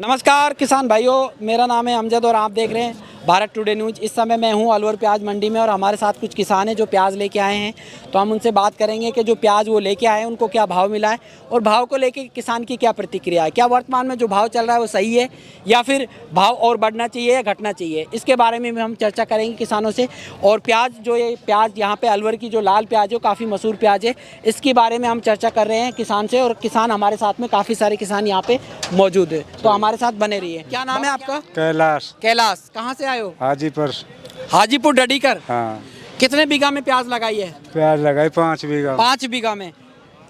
नमस्कार किसान भाइयों, मेरा नाम है अमजद और आप देख रहे हैं भारत टुडे न्यूज़। इस समय मैं हूं अलवर प्याज मंडी में और हमारे साथ कुछ किसान हैं जो प्याज लेके आए हैं। तो हम उनसे बात करेंगे कि जो प्याज वो लेके आए हैं उनको क्या भाव मिला है और भाव को लेके किसान की क्या प्रतिक्रिया है। क्या वर्तमान में जो भाव चल रहा है वो सही है या फिर भाव और बढ़ना चाहिए या घटना चाहिए, इसके बारे में भी हम चर्चा करेंगे किसानों से। और प्याज जो ये प्याज यहाँ पर अलवर की जो लाल प्याज है काफ़ी मशहूर प्याज है, इसके बारे में हम चर्चा कर रहे हैं किसान से। और किसान हमारे साथ में काफ़ी सारे किसान यहाँ पे मौजूद है, तो हमारे साथ बने रहिए। क्या नाम है आपका? कैलाश। कैलाश, कहाँ से आए हो? हाजीपुर। हाजीपुर डडीकर। हाँ। कितने बीघा में प्याज लगाई है? प्याज लगाई 5 बीघा। 5 बीघा में।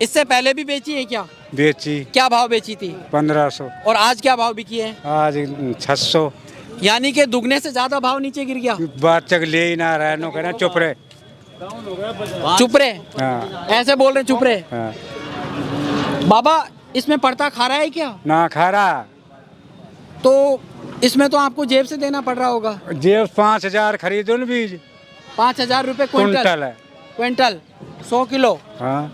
इससे पहले भी बेची है क्या? बेची। क्या भाव बेची थी? 1500। और आज क्या भाव बिकी है? आज 600। यानी कि दुगने से ज्यादा भाव नीचे गिर गया। बात चक ले ही ना रहा है, नो कहना चुप रहे। चुप रहे? हाँ। ऐसे बोल रहे चुप रहे? हाँ। बाबा इसमें पड़ता खा रहा है क्या? ना खा रहा। तो इसमें तो आपको जेब से देना पड़ रहा होगा। जेब 5000 खरीदो न बीज। 5000 रुपये कुंटल है। Quintal 100 kilo. हाँ।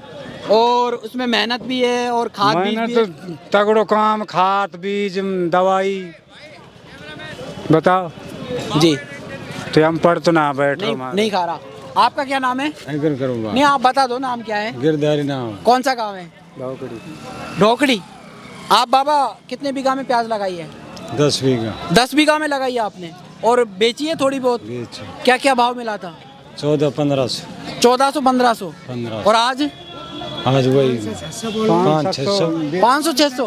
और उसमें मेहनत भी है और खाद बीज मैंने भी तो है। तगड़ो काम, खाद बीज दवाई बताओ जी। तो हम पढ़ तो ना बैठो। नहीं खा रहा। आपका क्या नाम है? करूँगा। नहीं आप बता दो नाम क्या है? गिरधारी नाम। कौन सा गांव है? ढोकड़ी। आप बाबा कितने बीघा में प्याज लगाई है? 10 बीघा। 10 बीघा में लगाई है आपने और बेची है थोड़ी बहुत? क्या क्या भाव मिला था? 1400-1500। 1400-1500। और आज? आज वही 500-600। 500-600।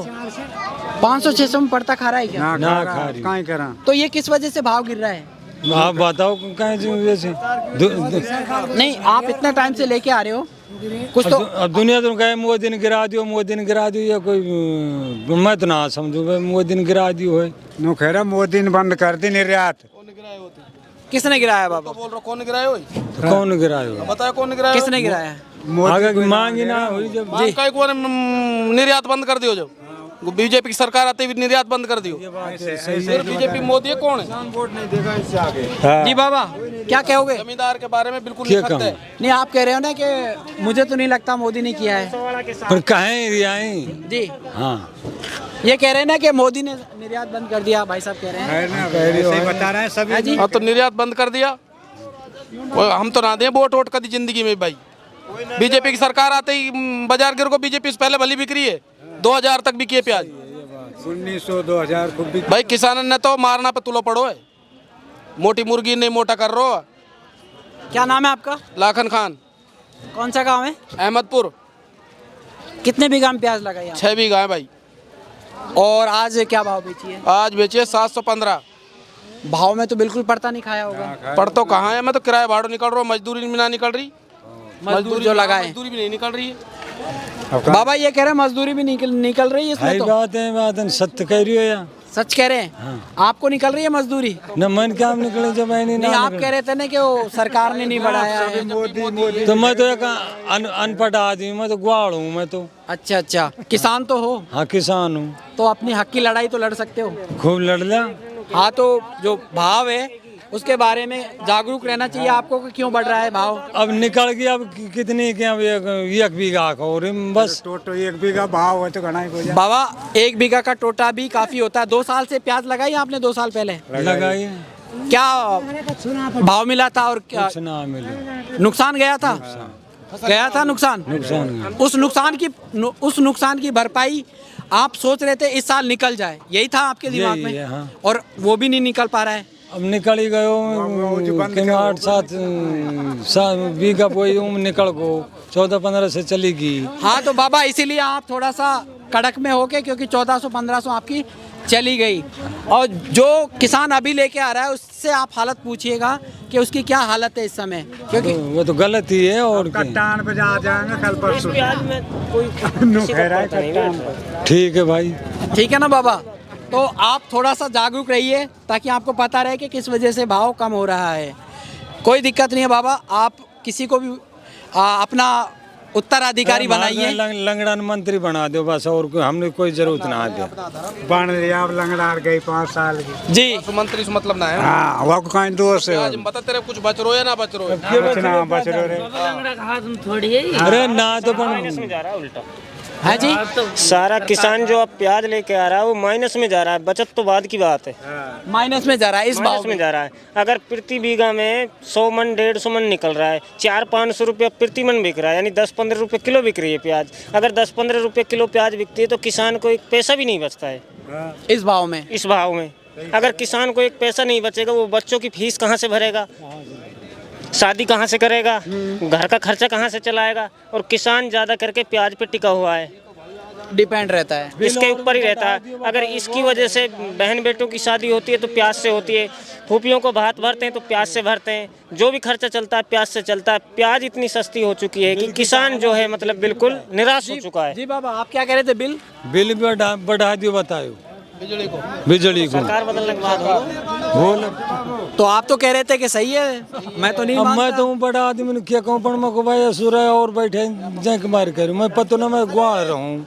500-600 में पड़ता खा रहा है क्या? ना खा रही। कहाँ करा? तो ये किस वजह से भाव गिर रहा है? आप बताओ कहीं वैसे। नहीं आप इतना टाइम से लेके आ रहे हो कुछ तो। अब दुनिया तो कहे मोदी ने गिरा दियो, मोदी ने गिरा दियो, या कोई मैं तो ना समझू मोदी ने गिरा दियो है। नो कह रहा मोदी ने बंद कर दी निर्यात। किसने गिराया बाबा? बोल रहा कौन गिराया हो? तो कौन गिराया? बताया कौन गिराया? किसने गिराया? आगे की मांग ही ना हुई जब निर्यात बंद कर दियो। जब बीजेपी की सरकार आते हुए निर्यात बंद कर दियो। बीजेपी मोदी है कौन है? हाँ। जी बाबा क्या कहोगे? जमींदार के बारे में बिल्कुल क्या नहीं सकते। नहीं आप कह रहे हो ना कि मुझे तो नहीं लगता मोदी ने किया है। पर कहें रियाई। जी हाँ। ये कह रहे हैं ना कि मोदी ने निर्यात बंद कर दिया। भाई साहब कह रहे हैं। बता रहे हैं सभी जी। हाँ तो निर्यात बंद कर दिया। हम तो ना दें वोट वोट कभी जिंदगी में भाई। बीजेपी की सरकार आते ही बाजार गिर को बीजेपी से पहले भली बिक्री है। 2000 तक बिकी है प्याज। 1900-2000 को बिक। भाई किसान ने तो मारना पे तुलो पड़ो है। मोटी मुर्गी नहीं मोटा कर रो। क्या नाम है आपका? लाखन खान। कौन सा गांव है? अहमदपुर। कितने बीघा में प्याज लगाई आप? 6 बीघा है भाई। और आज क्या भाव बेची है? आज बेचे 715। भाव में तो बिल्कुल पड़ता नहीं खाया होगा। पढ़ तो कहाँ है? मैं तो किराया भाड़ो निकल रहा हूँ, मजदूरी भी ना निकल रही। मजदूर जो लगाए मजदूरी भी नहीं निकल रही है। बाबा ये कह रहे हैं मजदूरी भी निकल रही है इसमें। तो बात है सत्य कह रही हो या सच कह रहे हैं? हाँ। आपको निकल रही है मजदूरी? न मन क्या निकले जब नहीं आप कह रहे थे ना कि वो सरकार ने नहीं बढ़ाया है। तो मैं तो एक अनपढ़ आदमी, मैं तो ग्वाड़ हूँ मैं तो। अच्छा अच्छा, किसान तो हो? हाँ किसान हूँ। तो अपनी हक की लड़ाई तो लड़ सकते हो। खूब लड़ लिया। हाँ तो जो भाव है उसके बारे में जागरूक रहना चाहिए आपको कि क्यों बढ़ रहा है भाव। अब निकल गया। अब कितनी के? अब एक बीघा का और बस टोटो 1 बीघा भाव है तो घना ही हो जाए। बाबा 1 बीघा का टोटा भी काफी होता है। 2 साल से प्याज लगाई आपने? 2 साल पहले लगाई। क्या भाव मिला था और क्या कुछ ना मिले। नुकसान गया था? गया था नुकसान। उस नुकसान की भरपाई आप सोच रहे थे इस साल निकल जाए, यही था आपके दिमाग में? हाँ। और वो भी नहीं निकल पा रहा है। अब निकल ही गयो 8-7 बीघा वही निकल गो। 14-15 से चली गई। हाँ तो बाबा इसीलिए आप थोड़ा सा कड़क में होके, क्योंकि 1400-1500 आपकी चली गई। और जो किसान अभी लेके आ रहा है उससे आप हालत पूछिएगा कि उसकी क्या हालत है इस समय, क्योंकि वो तो गलत ही है। और कट्टान पे जा जाएंगे कल परसों। ठीक है भाई। ठीक है ना बाबा? तो आप थोड़ा सा जागरूक रहिए ताकि आपको पता रहे कि किस वजह से भाव कम हो रहा है। कोई दिक्कत नहीं है बाबा, आप किसी को भी अपना उत्तराधिकारी बनाइए। लंगड़ान मंत्री बना दो बस, और हमने कोई जरूरत ना है। बन लिया अब लंगड़ार गई 5 साल की। जी मंत्री से मतलब ना है। हाँ वो कहीं दोष है। आज बता तेरे कुछ बच रो या ना बच रो? बच रहे रे। अरे ना तो है जी। सारा किसान जो अब प्याज लेके आ रहा है वो माइनस में जा रहा है, बचत तो बाद की बात है। माइनस में जा रहा है इस माइनस भाव में जा रहा है। अगर प्रति बीघा में 100 मन 150 मन निकल रहा है, 400-500 रुपये प्रति मन बिक रहा है, यानी 10-15 रुपये किलो बिक रही है प्याज। अगर 10-15 रुपये किलो प्याज बिकती है तो किसान को एक पैसा भी नहीं बचता है इस भाव में। इस भाव में। अगर किसान को एक पैसा नहीं बचेगा, वो बच्चों की फीस कहाँ से भरेगा, शादी कहाँ से करेगा, घर का खर्चा कहाँ से चलाएगा। और किसान ज़्यादा करके प्याज पे टिका हुआ है, डिपेंड रहता है, इसके ऊपर ही रहता है। अगर इसकी वजह से बहन बेटों की शादी होती है तो प्याज से होती है, फूफियों को भात भरते हैं तो प्याज से भरते हैं, जो भी खर्चा चलता है प्याज से चलता है। प्याज इतनी सस्ती हो चुकी है कि किसान जो है मतलब बिल्कुल निराश हो चुका है। जी बाबा, आप क्या कह रहे थे? बिल बढ़ा दियो, बताओ बिजली को सरकार बदलने के बाद हो बोल। तो आप तो कह रहे थे कि सही है, मैं तो नहीं अब मैं मानता। तो हूँ बड़ा आदमी ने क्या कहूँ, पर मैं को भाई असुर है और बैठे जय कुमार करूँ, मैं पता ना मैं ग्वाल रहा हूँ,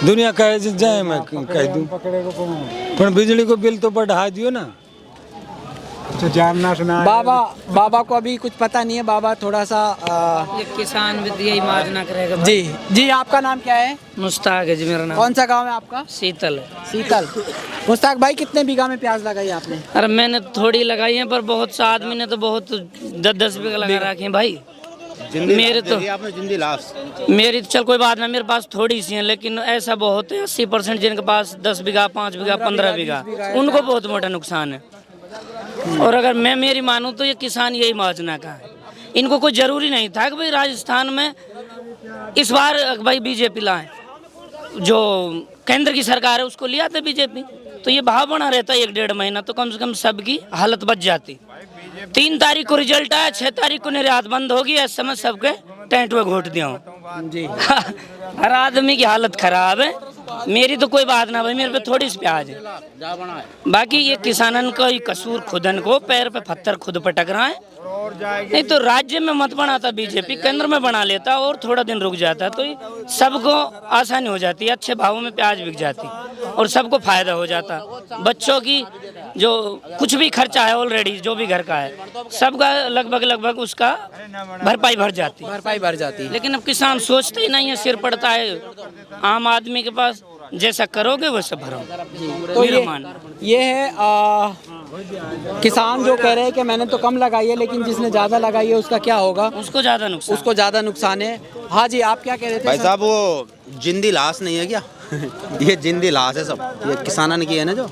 दुनिया कहे जय मैं कह दूँ, पर बिजली को बिल तो बढ़ा दियो ना। तो जानना सुना बाबा को अभी कुछ पता नहीं है। बाबा थोड़ा सा ये किसान विद्या मार्जना करेगा। जी जी, आपका नाम क्या है? मुश्ताक है जी मेरा नाम। कौन सा गांव है आपका? शीतल। शीतल। मुश्ताक भाई, कितने बीघा में प्याज लगाई आपने? अरे मैंने थोड़ी लगाई है, पर बहुत सा आदमी ने तो बहुत 10-10 बीघा लगा रखे हैं भाई। मेरे तो मेरी तो चल कोई बात ना, मेरे पास थोड़ी सी है, लेकिन ऐसा बहुत है 80% जिनके पास 10 बीघा 5 बीघा 15 बीघा, उनको बहुत मोटा नुकसान है। और अगर मैं मेरी मानूं तो ये किसान यही मार्जना का है। इनको कोई जरूरी नहीं था कि भाई राजस्थान में इस बार भाई बीजेपी लाए, जो केंद्र की सरकार है उसको लिया था बीजेपी, तो ये भाव बना रहता है 1-1.5 महीना, तो कम से कम सबकी हालत बच जाती। 3 तारीख को रिजल्ट आया, 6 तारीख को निर्यात बंद होगी, इस समय सबके टेंट में घोट दिया हूँ जी। हर आदमी की हालत खराब है। मेरी तो कोई बात ना भाई, मेरे पे थोड़ी सी प्याज है, बाकी ये किसानन का ही कसूर, खुदन को पैर पे पत्थर खुद पटक रहा है। नहीं तो राज्य में मत बनाता बीजेपी, केंद्र में बना लेता और थोड़ा दिन रुक जाता तो सबको आसानी हो जाती, अच्छे भावों में प्याज बिक जाती और सबको फायदा हो जाता। बच्चों की जो कुछ भी खर्चा है ऑलरेडी, जो भी घर का है, सबका लगभग उसका भरपाई भर जाती। लेकिन अब किसान सोचते ही नहीं है, सिर पड़ता है आम आदमी के पास, जैसा करोगे वैसा भरो। तो ये है किसान जो कह रहे हैं कि मैंने तो कम लगाई है, लेकिन जिसने ज्यादा लगाई है उसका क्या होगा? उसको ज्यादा नुकसान है। हाँ जी, आप क्या कह रहे थे? भाई साहब, वो जिंदी लाश नहीं है क्या? ये जिंदी लाश है सब, ये किसानन की है ना, जो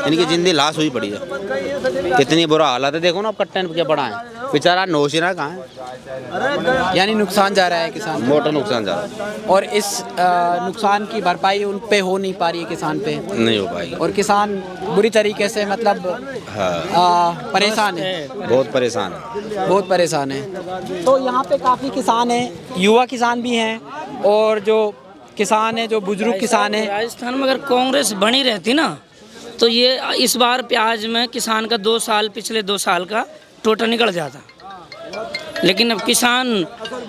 इनकी जिंदी लाश हुई पड़ी है। कितनी बुरा हालत है, देखो ना अब कट्टे क्या बड़ा है, बेचारा नौशिना कहाँ है, यानी नुकसान जा रहा है किसान, मोटा नुकसान जा रहा है। और इस नुकसान की भरपाई उन पे हो नहीं पा रही है, किसान पे नहीं हो पाएगी, और किसान बुरी तरीके से मतलब परेशान है, बहुत परेशान है। तो यहाँ पे काफ़ी किसान हैं, युवा किसान भी हैं, और जो किसान है, जो बुजुर्ग किसान है। राजस्थान में अगर कांग्रेस बनी रहती ना, तो ये इस बार प्याज में किसान का पिछले 2 साल का टोटल निकल जाता। लेकिन अब किसान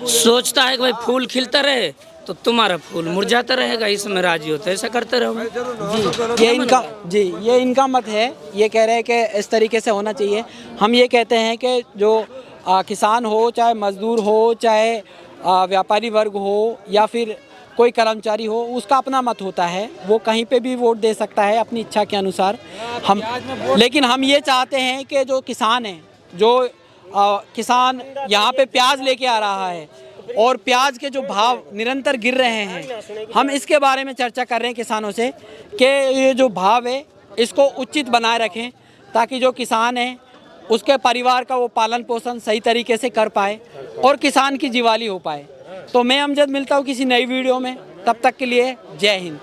सोचता है कि भाई फूल खिलता रहे तो तुम्हारा फूल मुरझाता रहेगा, इसमें राजी होता है, ऐसा करते रहो। ये इनका मत है। ये कह रहे हैं कि इस तरीके से होना चाहिए। हम ये कहते हैं कि जो किसान हो, चाहे मजदूर हो, चाहे व्यापारी वर्ग हो, या फिर कोई कर्मचारी हो, उसका अपना मत होता है, वो कहीं पे भी वोट दे सकता है अपनी इच्छा के अनुसार। लेकिन हम ये चाहते हैं कि जो किसान है, जो किसान यहाँ पे प्याज लेके आ रहा है और प्याज के जो भाव निरंतर गिर रहे हैं, हम इसके बारे में चर्चा कर रहे हैं किसानों से कि ये जो भाव है इसको उचित बनाए रखें, ताकि जो किसान है उसके परिवार का वो पालन पोषण सही तरीके से कर पाए और किसान की जीवाली हो पाए। तो मैं अमजद मिलता हूँ किसी नई वीडियो में, तब तक के लिए जय हिंद।